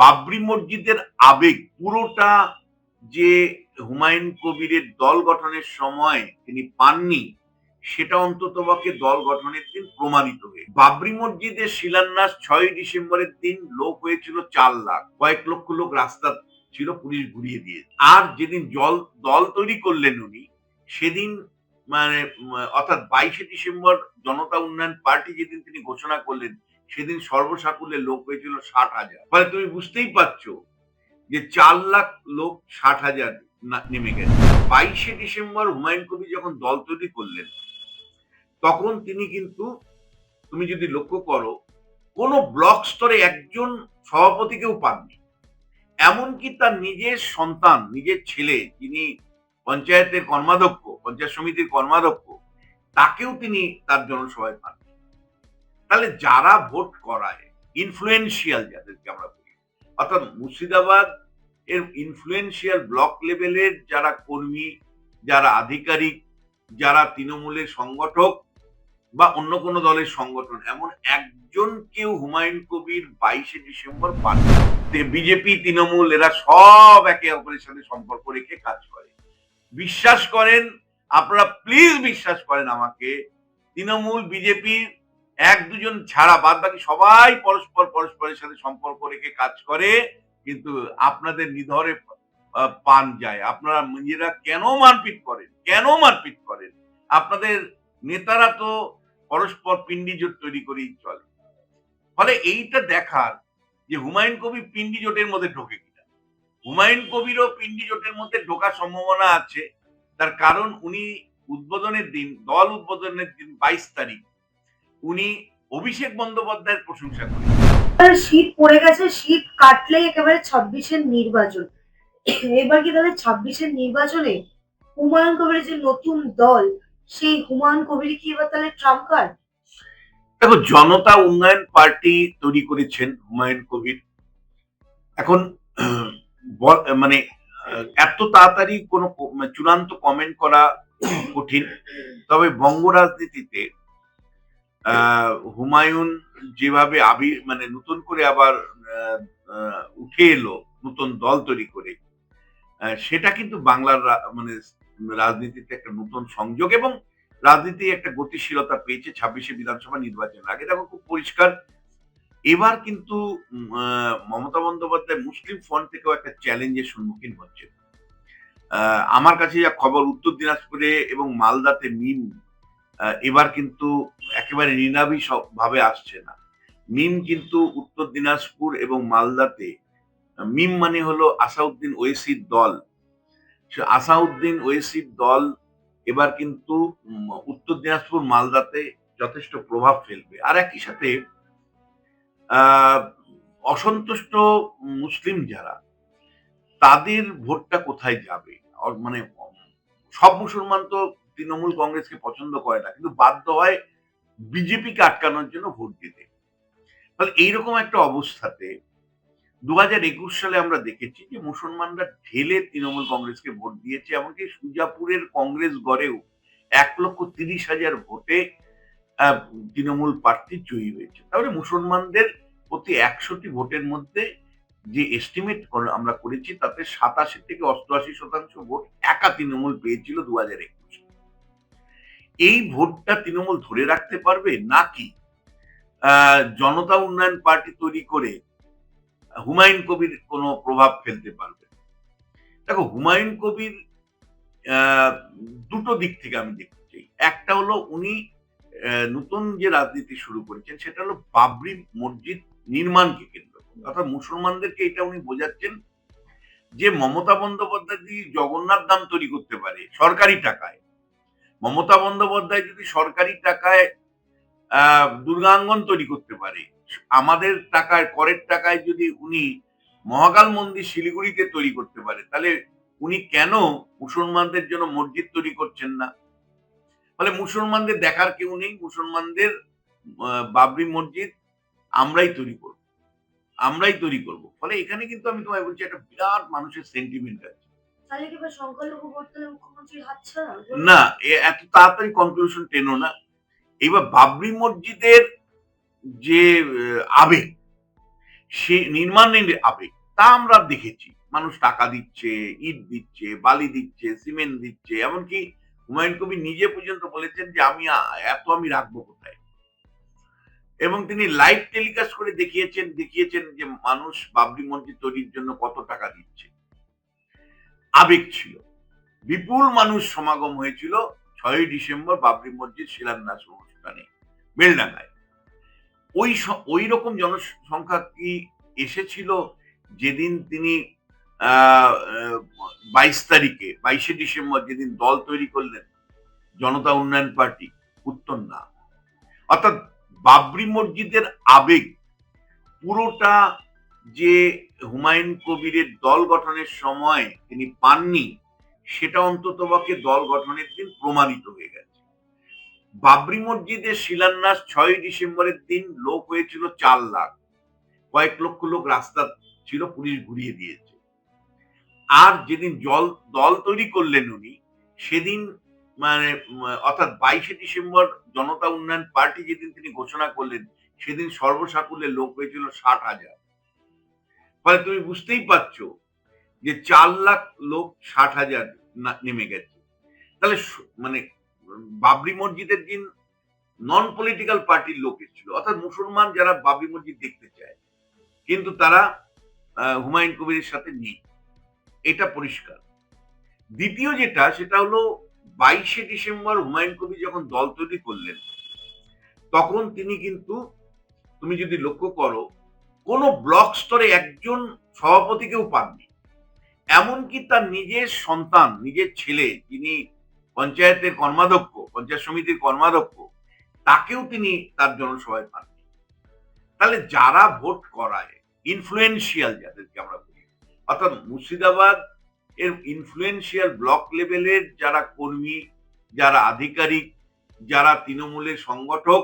বাবরি মসজিদের আবেগ পুরোটা যে হুমায়ুন কবিরের দল গঠনের সময় তিনি পাননি, সেটা অন্ততপক্ষে দল গঠনের দিন প্রমাণিত হয়ে বাবরি মসজিদের শিলান্যাস 6ই ডিসেম্বরের দিন লোক হয়েছিল 4 লাখ, কয়েক লক্ষ লোক রাস্তা ছিল, পুলিশ ঘুরিয়ে দিয়ে। আর যেদিন দল তৈরি করলেন উনি, সেদিন মানে অর্থাৎ 22শে ডিসেম্বর জনতা উন্নয়ন পার্টি যেদিন তিনি ঘোষণা করলেন, সেদিন সর্বসাকুল্যে লোক হয়েছিল 60,000। মানে তুমি বুঝতেই পারছো যে 4 লাখ লোক 60,000 নেমে গেছে। 22শে ডিসেম্বর হুমায়ুন কবির যখন দল তৈরি করলেন, তখন তিনি কিন্তু, তুমি যদি লক্ষ্য করো, কোন ব্লক স্তরে একজন সভাপতিকেও পাননি। এমনকি তার নিজের সন্তান, নিজের ছেলে, যিনি পঞ্চায়েতের কর্মাধ্যক্ষ, পঞ্চায়েত সমিতির কর্মাধ্যক্ষ, তাকেও তিনি তার জনসভায় পান। তাহলে যারা ভোট করায়, ইনফ্লুয়েন্সিয়াল যাদেরকে আমরা বলি, অর্থাৎ মুর্শিদাবাদ এর ইনফ্লুয়েন্সিয়াল ব্লক লেভেলের যারা কর্মী, যারা আধিকারিক, যারা তৃণমূলের সংগঠক বা অন্য কোনো দলের সংগঠন, এমন একজনকেও হুমায়ুন কবির 22শে ডিসেম্বর পান। বিজেপি, তৃণমূল এরা সব একে অপরের সাথে সম্পর্ক রেখে কাজ করে। বিশ্বাস করেন, আপনারা প্লিজ বিশ্বাস করেন আমাকে, তৃণমূল, বিজেপির 1-2 জন ছাড়া বাদ বাকি সবাই পরস্পরের সাথে সম্পর্ক রেখে কাজ করে, কিন্তু আপনাদের নিধরে পান যায়। আপনারা নিজেরা কেন মারপিট করেন, কেন মারপিট করেন? আপনাদের নেতারা তো পরস্পর পিন্ডি জোট তৈরি করেই চলে। ফলে এইটা দেখার যে হুমায়ুন কবির পিন্ডি জোটের মধ্যে ঢোকে কিনা। হুমায়ুন কবিরও পিন্ডি জোটের মধ্যে ঢোকার সম্ভাবনা আছে। তার কারণ উনি উদ্বোধনের দিন, দল উদ্বোধনের দিন 22 তারিখ, উনি অভিষেক বন্দ্যোপাধ্যায়ের প্রশংসা করেন। শীত পড়ে গেছে, শীত কাটলেই একেবারে 26-এর নির্বাচন। এবার কি তাহলে 26-এর নির্বাচনে হুমায়ুন কবিরের যে নতুন দল, সেই হুমায়ুন কবির কি এবার তাহলে ট্রাম্প কার্ড? দেখো, জনতা উন্নয়ন পার্টি তৈরি করেছেন হুমায়ুন কবির। এখন মানে এত তাড়াতাড়ি কোনো চূড়ান্ত কমেন্ট করা কঠিন। তবে বঙ্গ রাজনীতিতে হুমায়ুন যেভাবে মানে নতুন করে আবার উঠে এলো, নতুন দল তৈরি করে, সেটা কিন্তু বাংলার মানে রাজনীতিতে একটা নতুন সংযোগ এবং রাজনীতি একটা গতিশীলতা পেয়েছে 26শে বিধানসভা নির্বাচনের আগে। দেখো, খুব পরিষ্কার, এবার কিন্তু মমতা বন্দ্যোপাধ্যায় মুসলিম ফ্রন্ট থেকেও একটা চ্যালেঞ্জের সম্মুখীন হচ্ছে। আমার কাছে যা খবর, উত্তর দিনাজপুরে এবং মালদাতে মিম এবার কিন্তু একেবারে নিনাবি ভাবে আসছে না। মিম কিন্তু উত্তর দিনাজপুর এবং মালদাতে, মিম মানে হলো আসাউদ্দিন ওয়েসির দল। আসাউদ্দিন ওয়েসির দল এবার কিন্তু উত্তর দিনাজপুর, মালদাতে যথেষ্ট প্রভাব ফেলবে। আর একই সাথে অসন্তুষ্ট মুসলিম যারা, তাদের ভোটটা কোথায় যাবে? মানে সব মুসলমান তো তৃণমূল কংগ্রেসকে পছন্দ করে না, কিন্তু বাধ্য হয় বিজেপিকে আটকানোর জন্য ভোট দিতে। ফলে এইরকম একটা অবস্থাতে 2021 সালে আমরা দেখেছি যে মুসলমানরা ঢেলে তৃণমূল কংগ্রেসকে ভোট দিয়েছে। এমনকি সুজাপুরের কংগ্রেস গড়েও 1,30,000 ভোটে তৃণমূল প্রার্থী জয়ী হয়েছে। তাহলে মুসলমানদের প্রতি 100টি ভোটের মধ্যে যে এস্টিমেট আমরা করেছি, তাতে 87 থেকে 88% ভোট একা তৃণমূল পেয়েছিল 2021। এই ভোটটা তৃণমূল ধরে রাখতে পারবে, নাকি জনতা উন্নয়ন পার্টি তৈরি করে হুমায়ুন কবির কোনো প্রভাব ফেলতে পারবে? দেখো, হুমায়ুন কবির দুটো দিক থেকে আমি দেখতে চাই। একটা হলো, উনি নতুন যে রাজনীতি শুরু করেছেন, সেটা হলো বাবরি মসজিদ নির্মাণকে কেন্দ্র করে। অর্থাৎ মুসলমানদেরকে এটা উনি বোঝাচ্ছেন যে মমতা বন্দ্যোপাধ্যায় যদি জগন্নাথ ধাম তৈরি করতে পারে সরকারি টাকায়, মমতা বন্দ্যোপাধ্যায় যদি সরকারি টাকায় দুর্গাঙ্গন তৈরি করতে পারে, আমাদের টাকায়, করের টাকায় যদি উনি মহাকাল মন্দির শিলিগুড়িতে তৈরি করতে পারে, তাহলে উনি কেন মুসলমানদের জন্য মসজিদ তৈরি করছেন না? ফলে মুসলমানদের দেখার কেউ নেই। মুসলমানদের বাবরি মসজিদ আমরাই তৈরি করব, আমরাই তৈরি করব। ফলে এখানে কিন্তু আমি তোমায় বলছি, একটা বিরাট মানুষের সেন্টিমেন্ট আছে। তাহলে কি এবার সংখ্যালঘু ভোট তাহলে মুখ্যমন্ত্রীর হাতছাড়া? না, এত তাড়াতাড়ি কনক্লুশন টেনো না। এবার বাবরি মসজিদের যে আবেগ, সে নির্মাণের আবেগ তা আমরা দেখেছি। মানুষ টাকা দিচ্ছে, ইট দিচ্ছে, বালি দিচ্ছে, সিমেন্ট দিচ্ছে। এমনকি হুমায়ুন কবির নিজে পর্যন্ত বলেছেন যে এত আমি রাখবো কোথায়? এবং তিনি লাইভ টেলিকাস্ট করে দেখিয়েছেন যে মানুষ বাবরি মসজিদ তৈরির জন্য কত টাকা দিচ্ছে। আবেগ ছিল। বিপুল মানুষ সমাগম হয়েছিল ৬ই ডিসেম্বর বাবরি মসজিদ শিলান্যাস অনুষ্ঠানে বেলডাঙ্গায়। ওই রকম জনসংখ্যা কি এসেছিল যেদিন তিনি 22শে ডিসেম্বর যেদিন দল তৈরি করলেন জনতা উন্নয়ন পার্টি? উত্তর না। অর্থাৎ বাবরি মসজিদের আবেগ পুরোটা যে হুমায়ুন কবিরের দল গঠনের সময় তিনি পাননি, সেটা অন্ততপক্ষে দল গঠনের দিন প্রমাণিত হয়ে গেছে। বাবরি মসজিদের শিলান্যাস ৬ই ডিসেম্বরের দিন লোক হয়েছিল ৪ লাখ। কয়েক লক্ষ লোক রাস্তা ছিল, পুলিশ ঘুরিয়ে দিয়েছে। আর যেদিন দল তৈরি করলেন উনি, সেদিন মানে অর্থাৎ 22শে ডিসেম্বর জনতা উন্নয়ন পার্টি যেদিন তিনি ঘোষণা করলেন, সেদিন সর্বসাকুল্যে লোক হয়েছিল ৬০,০০০। ফলে তুমি বুঝতেই পারছো যে ৪ লাখ লোক ৬০,০০০ নেমে গেছে। তাহলে মানে বাবরি মসজিদের দিন নন পলিটিক্যাল পার্টির লোক এসেছিল, অর্থাৎ মুসলমান যারা বাবরি মসজিদ দেখতে চায়, কিন্তু তারা হুমায়ুন কবিরের সাথে নেই, এটা পরিষ্কার। দ্বিতীয় যেটা, সেটা হলো 22শে ডিসেম্বর হুমায়ুন কবির যখন দল তৈরি করলেন, তখন তিনি কিন্তু, তুমি যদি লক্ষ্য করো, কোন ব্লক স্তরে একজন সভাপতিকেও পাননি। এমনকি তার নিজের সন্তান, নিজের ছেলে, যিনি পঞ্চায়েত সমিতির কর্মাধ্যক্ষ, তাকেও তিনি তার জনসভায় পাননি। তাহলে যারা ভোট করায়, ইনফ্লুয়েন্সিয়াল যাদেরকে আমরা বলি, অর্থাৎ মুর্শিদাবাদ এর ইনফ্লুয়েন্সিয়াল ব্লক লেভেলের যারা কর্মী, যারা আধিকারিক, যারা তৃণমূলের সংগঠক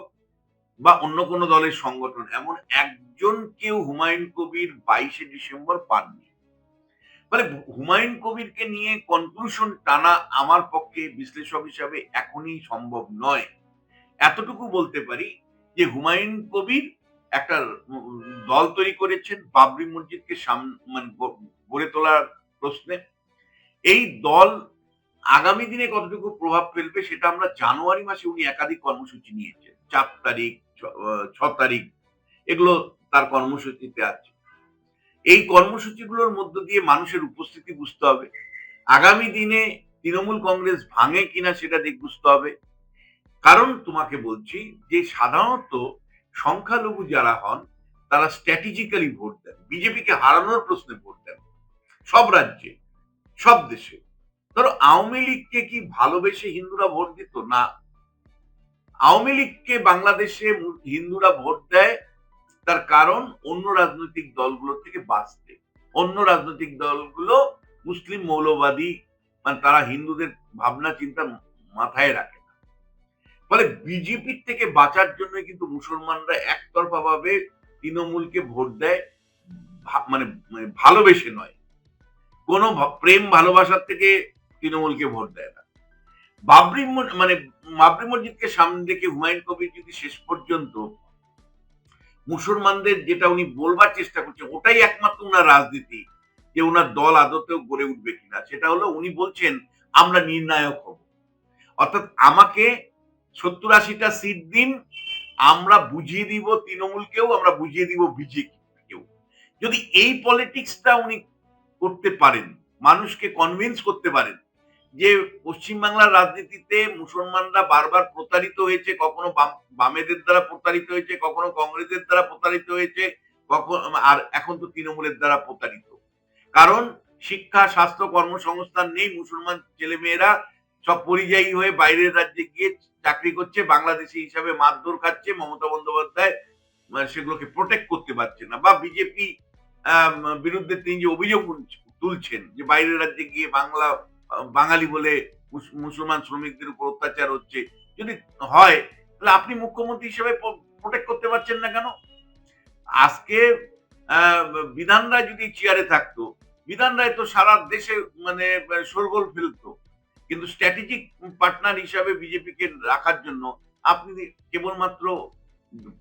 বা অন্য কোনো দলের সংগঠন, এমন একজনকেও হুমায়ুন কবির 22শে ডিসেম্বর পাননি। মানে হুমায়ুন কবিরকে নিয়ে কনক্লুশন টানা আমার পক্ষে বিশ্লেষক হিসাবে এখনই সম্ভব নয়। এতটুকু বলতে পারি যে হুমায়ুন কবির একটা দল তৈরি করেছেন বাবরি মসজিদকে মানে গড়ে তোলার প্রশ্নে। এই দল আগামী দিনে কতটুকু প্রভাব ফেলবে সেটা আমরা জানুয়ারি মাসে উনি একাধিক কর্মসূচি নিয়েছেন। ৪ তারিখ, ৬ তারিখ, এগুলো তার কর্মসূচিতে আছে। এই কর্মসূচিগুলোর মধ্য দিয়ে মানুষের উপস্থিতি বুঝতে হবে। আগামী দিনে তৃণমূল কংগ্রেস ভাঙে কিনা সেটা বুঝতে হবে। কারণ তোমাকে বলছি যে সাধারণত সংখ্যালঘু যারা হন, তারা স্ট্র্যাটেজিক্যালি ভোট দেন, বিজেপিকে হারানোর প্রশ্নে ভোট দেন, সব রাজ্যে, সব দেশে। ধরো আওয়ামী লীগকে কি ভালোবেসে হিন্দুরা ভোট দিত? না। আওয়ামী লীগকে বাংলাদেশে হিন্দুরা ভোট দেয় তার কারণ অন্য রাজনৈতিক দলগুলো থেকে বাঁচতে। অন্য রাজনৈতিক দলগুলো মুসলিম মৌলবাদী, মানে তারা হিন্দুদের ভাবনা চিন্তা মাথায় রাখে না। ফলে বিজেপির থেকে বাঁচার জন্য কিন্তু মুসলমানরা একতরফা ভাবে তৃণমূলকে ভোট দেয়, মানে ভালোবেসে নয়, কোনো প্রেম ভালোবাসার থেকে তৃণমূলকে ভোট দেয় না। মানে বাবরি মসজিদকে সামনে রেখে হুমায়ুন কবির যদি শেষ পর্যন্ত মুসলমানদের যেটা উনি বলবার চেষ্টা করছেন, ওটাই একমাত্র উনার রাজনীতি, যে উনার দল আদতেও গড়ে উঠবে কিনা, সেটা হলো উনি বলছেন আমরা নির্ণায়ক হব। অর্থাৎ আমাকে ৭০-৮০টা সিট দিন, আমরা বুঝিয়ে দিব তৃণমূলকেও, আমরা বুঝিয়ে দিব বিজেপিকেও। যদি এই পলিটিক্সটা উনি করতে পারেন, মানুষকে কনভিন্স করতে পারেন যে পশ্চিমবাংলার রাজনীতিতে মুসলমানরা বারবার প্রতারিত হয়েছে, কখনো বামেদের দ্বারা প্রতারিত হয়েছে, কখনো কংগ্রেসের দ্বারা প্রতারিত হয়েছে, আর এখন তো তৃণমূলের দ্বারা প্রতারিত। কারণ শিক্ষা, স্বাস্থ্য, কর্মসংস্থান নেই, মুসলমান ছেলে মেয়েরা সব পরিযায়ী হয়ে বাইরের রাজ্যে গিয়ে চাকরি করছে, বাংলাদেশি হিসাবে মারধর খাচ্ছে। মমতা বন্দ্যোপাধ্যায় সেগুলোকে প্রোটেক্ট করতে পারছে না, বা বিজেপি বিরুদ্ধে তিনি যে অভিযোগ তুলছেন যে বাইরের রাজ্যে গিয়ে বাঙালি বলে মুসলমান শ্রমিকদের উপর অত্যাচার হচ্ছে, যদি হয় তাহলে আপনি মুখ্যমন্ত্রী হিসেবে প্রোটেক্ট করতে পারছেন না কেন? আজকে বিধান রায় যদি চেয়ারে থাকতো, বিধান রায় তো সারা দেশে মানে শোরগোল ফেলতো, কিন্তু স্ট্র্যাটেজিক পার্টনার হিসাবে বিজেপিকে রাখার জন্য আপনি কেবলমাত্র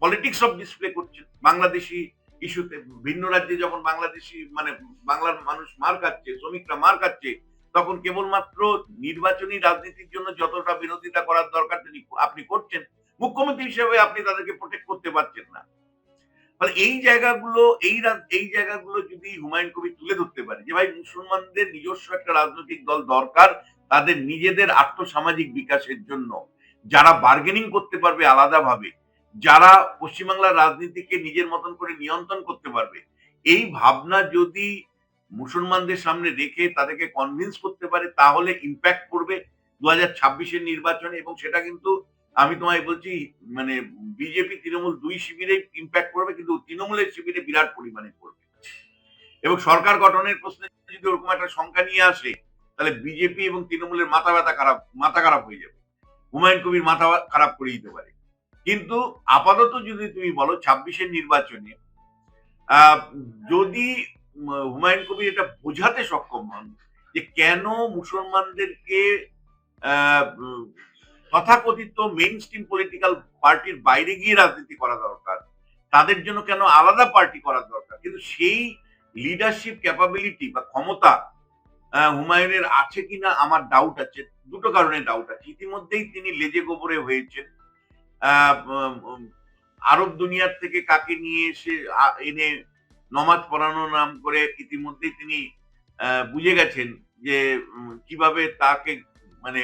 পলিটিক্স অফ ডিসপ্লে করছেন। বাংলাদেশি ইস্যুতে। ভিন্ন রাজ্যে যখন বাংলাদেশি মানে বাংলার মানুষ মার খাচ্ছে, শ্রমিকরা মার খাচ্ছে, তখন কেবলমাত্র নির্বাচনী রাজনীতির জন্য যতটা বিরোধিতা করার দরকার আপনি করছেন, মুখ্যমন্ত্রী হিসেবে আপনি তাদেরকে প্রোটেক্ট করতে পারছেন না। ফলে এই জায়গাগুলো যদি হুমায়ুন কবির তুলে ধরতে পারে যে ভাই মুসলমানদের নিজস্ব একটা রাজনৈতিক দল দরকার তাদের নিজেদের আর্থসামাজিক বিকাশের জন্য, যারা বার্গেনিং করতে পারবে আলাদাভাবে, যারা পশ্চিমবাংলার রাজনীতিকে নিজের মতন করে নিয়ন্ত্রণ করতে পারবে, এই ভাবনা যদি মুসলমানদের সামনে রেখে তাদেরকে কনভিন্স করতে পারে তাহলে ইম্প্যাক্ট পড়বে 2026-এর নির্বাচনে। এবং সেটা কিন্তু আমি তোমায় বলছি মানে বিজেপি তৃণমূল দুই শিবিরে ইম্প্যাক্ট করবে, কিন্তু তৃণমূলের শিবিরে বিরাট পরিমাণে করবে। এবং সরকার গঠনের প্রশ্নে যদি ওরকম একটা সংখ্যা নিয়ে আসে তাহলে বিজেপি এবং তৃণমূলের মাথা খারাপ হয়ে যাবে, হুমায়ুন কবির মাথা খারাপ করে দিতে পারে। কিন্তু আপাতত যদি তুমি বলো 26-এর নির্বাচনে আহ, যদি হুমায়ুন কবির এটা বোঝাতে সক্ষম হন যে কেন মুসলমানদেরকে তথাকথিত মেইন স্ট্রিম পলিটিক্যাল পার্টির বাইরে গিয়ে রাজনীতি করা দরকার, তাদের জন্য কেন আলাদা পার্টি করা দরকার, কিন্তু সেই লিডারশিপ ক্যাপাবিলিটি বা ক্ষমতা হুমায়ুনের আছে কিনা আমার ডাউট আছে। দুটো কারণে ডাউট আছে। ইতিমধ্যেই তিনি লেজে গোবরে হয়েছেন। আরব দুনিয়ার থেকে কাকে নিয়ে এসে এনে নমাজ পড়ানোর নাম করে ইতিমধ্যেই তিনি বুঝে গেছেন যে কিভাবে তাকে মানে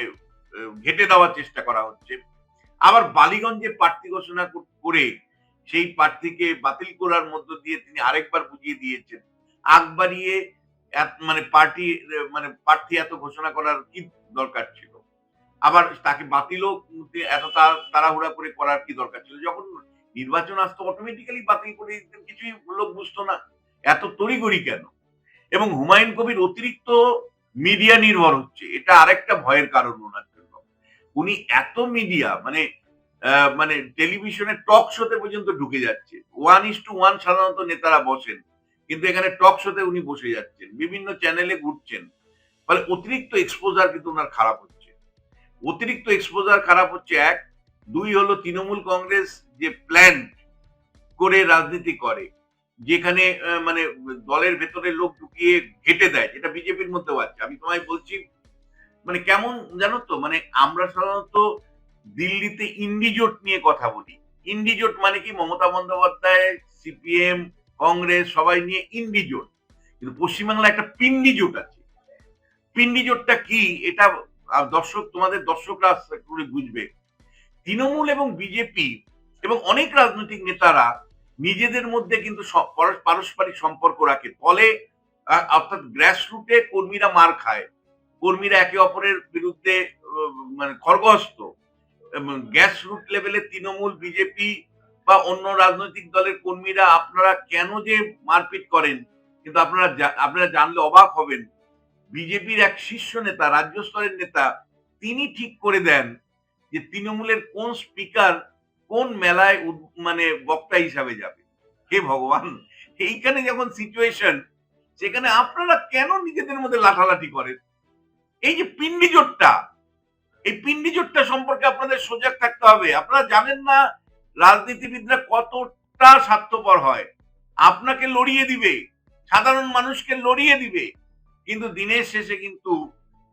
ঘেটে দেওয়ার চেষ্টা করা হচ্ছে। আবার বালিগঞ্জে প্রার্থী ঘোষণা করে সেই প্রার্থীকে বাতিল করার মধ্য দিয়ে তিনি আরেকবার বুঝিয়ে দিয়েছেন আগ বাড়িয়ে মানে প্রার্থী এত ঘোষণা করার কি দরকার ছিল, আবার তাকে বাতিলও এত তাড়াহুড়া করে করার কি দরকার ছিল। যখন নির্বাচন আসতো অটোমেটিক্যালি বাতিল করে দিতেন, কিছুই লোক বুঝতো না, এত তড়িঘড়ি কেন। এবং হুমায়ুন কবির অতিরিক্ত মিডিয়া নির্ভর হচ্ছে, এটা আরেকটা ভয়ের কারণ ওনার জন্য। উনি এত মিডিয়া মানে টেলিভিশনে টক শোতে পর্যন্ত ঢুকে যাচ্ছে, 1:1 সাধারণত নেতারা বসেন, কিন্তু এখানে টক শোতে উনি বসে যাচ্ছেন, বিভিন্ন চ্যানেলে ঘুরছেন। ফলে অতিরিক্ত এক্সপোজার কিন্তু ওনার খারাপ হচ্ছে। অতিরিক্ত এক্সপোজার খারাপ হচ্ছে এক। দুই হলো তৃণমূল কংগ্রেস যে প্ল্যান করে রাজনীতি করে, যেখানে মানে দলের ভেতরে লোক ঢুকিয়ে ঘেটে দেয়, যেটা বিজেপির মধ্যেও আছে। আমি তোমায় বলছি মানে কেমন জানো তো, মানে আমরা সাধারণত দিল্লিতে ইন্ডিজোট নিয়ে কথা বলি। ইন্ডিজোট মানে কি, মমতা বন্দ্যোপাধ্যায়, সিপিএম, কংগ্রেস সবাই নিয়ে ইন্ডিজোট। কিন্তু পশ্চিমবাংলায় একটা পিন্ডি জোট আছে। পিন্ডি জোটটা কি এটা তোমাদের দর্শকরা করে বুঝবে। তৃণমূল এবং বিজেপি এবং অনেক রাজনৈতিক নেতারা নিজেদের মধ্যে কিন্তু পারস্পরিক সম্পর্ক রাখে, ফলে অর্থাৎ গ্রাসরুটে কর্মীরা মার খায়, কর্মীরা একে অপরের বিরুদ্ধে মানে খড়গহস্ত। গ্যাস রুট লেভেলে তৃণমূল, বিজেপি বা অন্য রাজনৈতিক দলের কর্মীরা আপনারা কেন যে মারপিট করেন, কিন্তু আপনারা জানলে অবাক হবেন। বিজেপির এক শীর্ষ নেতা, রাজ্য স্তরের নেতা, তিনি ঠিক করে দেন যে তৃণমূলের কোন স্পিকার কোন মেলায় মানে বক্তা হিসাবে যাবে। হে ভগবান, এইখানে যখন সিচুয়েশন, সেখানে আপনারা কেন নিজেদের মধ্যে লাঠালাঠি করেন? এই যে পিন্ডি জোটটা, এই পিন্ডি জোটটা সম্পর্কে আপনাদের সজাগ থাকতে হবে। আপনারা জানেন না রাজনীতিবিদরা কতটা স্বার্থপর হয়, আপনাকে লড়িয়ে দিবে, সাধারণ মানুষকে লড়িয়ে দিবে, কিন্তু দিনের শেষে কিন্তু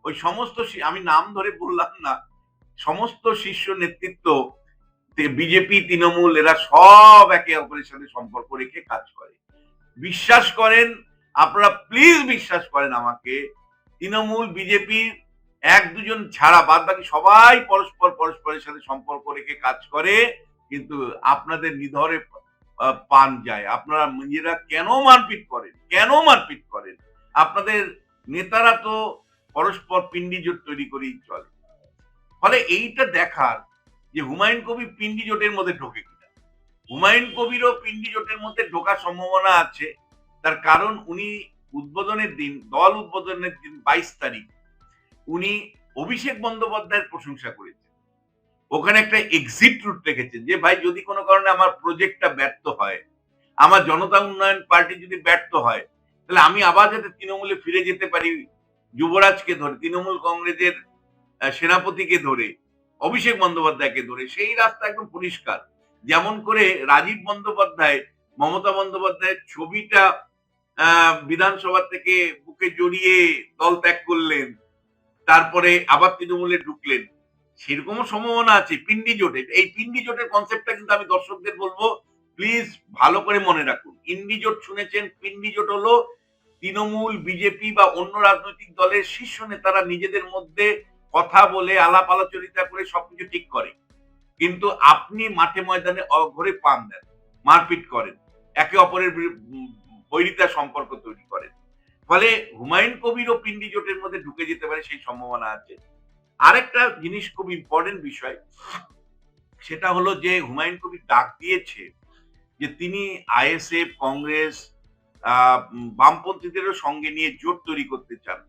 ওই সমস্ত, আমি নাম ধরে বললাম না, সমস্ত শীর্ষ নেতৃত্ব বিজেপি, তৃণমূল, এরা সব একে অপরের সাথে সম্পর্ক রেখে কাজ করে। বিশ্বাস করেন আপনারা, প্লিজ বিশ্বাস করেন আমাকে, তৃণমূল, বিজেপির এক দুজন ছাড়া বাদ বাকি সবাই পরস্পরের সাথে সম্পর্ক রেখে কাজ করে, কিন্তু আপনাদের নিধরে পান যায়। আপনারা নিজেরা কেন মারপিট করেন? আপনাদের নেতারা তো পরস্পর পিন্ডি জোট তৈরি করেই চলে। ফলে এইটা দেখার যে হুমায়ুন কবির পিন্ডি জোটের মধ্যে ঢোকে কিনা। হুমায়ুন কবিরও পিন্ডি জোটের মধ্যে ঢোকার সম্ভাবনা আছে। তার কারণ উনি দল উদ্বোধনের দিন 22 তারিখ উনি অভিষেক বন্দ্যোপাধ্যায়ের প্রশংসা করেছেন। ওখানে একটা এক্সিট রুট রেখেছেন যে ভাই যদি কোনো কারণে আমার প্রজেক্টটা ব্যর্থ হয়, আমার জনতা উন্নয়ন পার্টি যদি ব্যর্থ হয়, তাহলে আমি আবার যাতে তৃণমূলে ফিরে যেতে পারি, যুবরাজকে ধরে, তৃণমূল কংগ্রেসের সেনাপতিকে ধরে, অভিষেক বন্দ্যোপাধ্যায়কে ধরে, সেই রাস্তা একদম পরিষ্কার। যেমন করে রাজীব বন্দ্যোপাধ্যায় মমতা বন্দ্যোপাধ্যায়ের ছবিটা বিধানসভা থেকে বুকে জড়িয়ে দল ত্যাগ করলেন, তারপরে আবার তৃণমূলে ঢুকলেন, সেরকমও সম্ভাবনা আছে পিন্ডি জোটের। এই পিন্ডি জোটের কনসেপ্টটা কিন্তু আমি দর্শকদের বলবো, প্লিজ ভালো করে মনে রাখুন। ইন্ডি জোট শুনেছেন, পিন্ডি জোট হলো তৃণমূল, বিজেপি বা অন্য রাজনৈতিক দলের শীর্ষ নেতারা নিজেদের মধ্যে কথা বলে আলাপ আলোচনা করে সবকিছু ঠিক করে, কিন্তু আপনি মাঠে ময়দানে অঘরে পান দেন, মারপিট করেন, একে অপরের বৈরিতার সম্পর্ক তৈরি করেন। ফলে হুমায়ুন কবির ও পিন্ডি জোটের মধ্যে ঢুকে যেতে পারে, সেই সম্ভাবনা আছে। আরেকটা জিনিস খুব ইম্পর্টেন্ট বিষয়, সেটা হলো যে হুমায়ুন কবির ডাক দিয়েছে যে তিনি আইএসএফ, কংগ্রেস, বামপন্থীদেরও সঙ্গে নিয়ে জোট তৈরি করতে চান।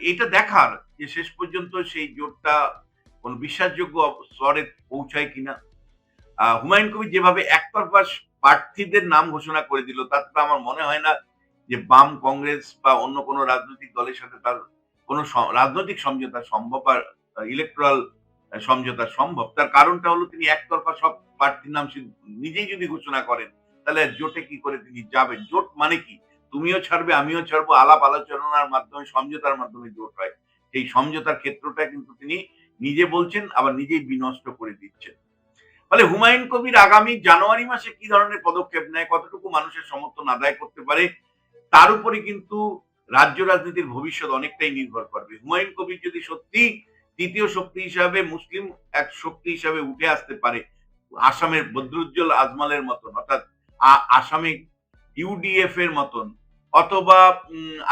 এটা দেখার যে শেষ পর্যন্ত সেই জোটটা কোন বিশ্বাসযোগ্য স্তরে পৌঁছায় কিনা। হুমায়ুন কবির যেভাবে একতরফা প্রার্থীদের নাম ঘোষণা করে দিল, তাতে তো আমার মনে হয় না যে বাম, কংগ্রেস বা অন্য কোনো রাজনৈতিক দলের সাথে তার কোনো রাজনৈতিক সমঝোতা সম্ভব, আর ইলেকট্রাল সমঝোতা সম্ভব। তার কারণটা হলো তিনি একতরফা সব প্রার্থীর নাম নিজেই যদি ঘোষণা করেন, তাহলে জোটে কি করে তিনি যাবেন? জোট মানে কি? তুমিও ছাড়বে, আমিও ছাড়বো, আলাপ আলোচনার মাধ্যমে, সমঝোতার মাধ্যমে জোট হয়। সেই সমঝোতার ক্ষেত্রটা কিন্তু তিনি নিজে বলছেন, আবার নিজেই বিনষ্ট করে দিচ্ছেন। ফলে হুমায়ুন কবির আগামী জানুয়ারি মাসে কি ধরনের পদক্ষেপ নেয়, কতটুকু মানুষের সমর্থন আদায় করতে পারে, তার উপরে কিন্তু রাজ্য রাজনীতির ভবিষ্যৎ অনেকটাই নির্ভর করবে। হুমায়ুন কবির যদি সত্যি তৃতীয় শক্তি হিসাবে, মুসলিম এক শক্তি হিসাবে উঠে আসতে পারে, আসামের বদরুজ্জ্বল আজমলের মতন, অর্থাৎ আসামে ইউডিএফ এর মতন, অথবা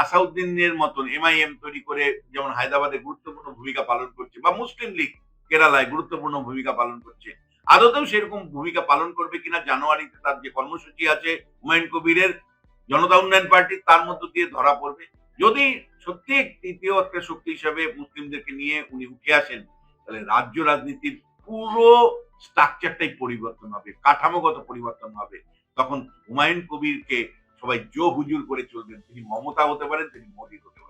আসাউদ্দিনের মতন এমআইএম তৈরি করে, যেমন হায়দ্রাবাদে গুরুত্বপূর্ণ ভূমিকা পালন করছে, বা মুসলিম লীগ কেরালায় গুরুত্বপূর্ণ ভূমিকা পালন করছে, আদতেও সেরকম ভূমিকা পালন করবে কিনা জানুয়ারিতে তার যে কর্মসূচি আছে হুমায়ুন কবিরের, জনতা উন্নয়ন পার্টি, তার মধ্য দিয়ে ধরা পড়বে। যদি সত্যি তৃতীয় একটা শক্তি হিসাবে মুসলিমদেরকে নিয়ে উনি উঠে আসেন, তাহলে রাজ্য রাজনীতির পুরো স্ট্রাকচারটাই পরিবর্তন হবে, কাঠামোগত পরিবর্তন হবে। তখন হুমায়ুন কবিরকে সবাই জো হুজুর করে চলবেন। তিনি মমতা হতে পারেন, তিনি মোদী হতে পারেন।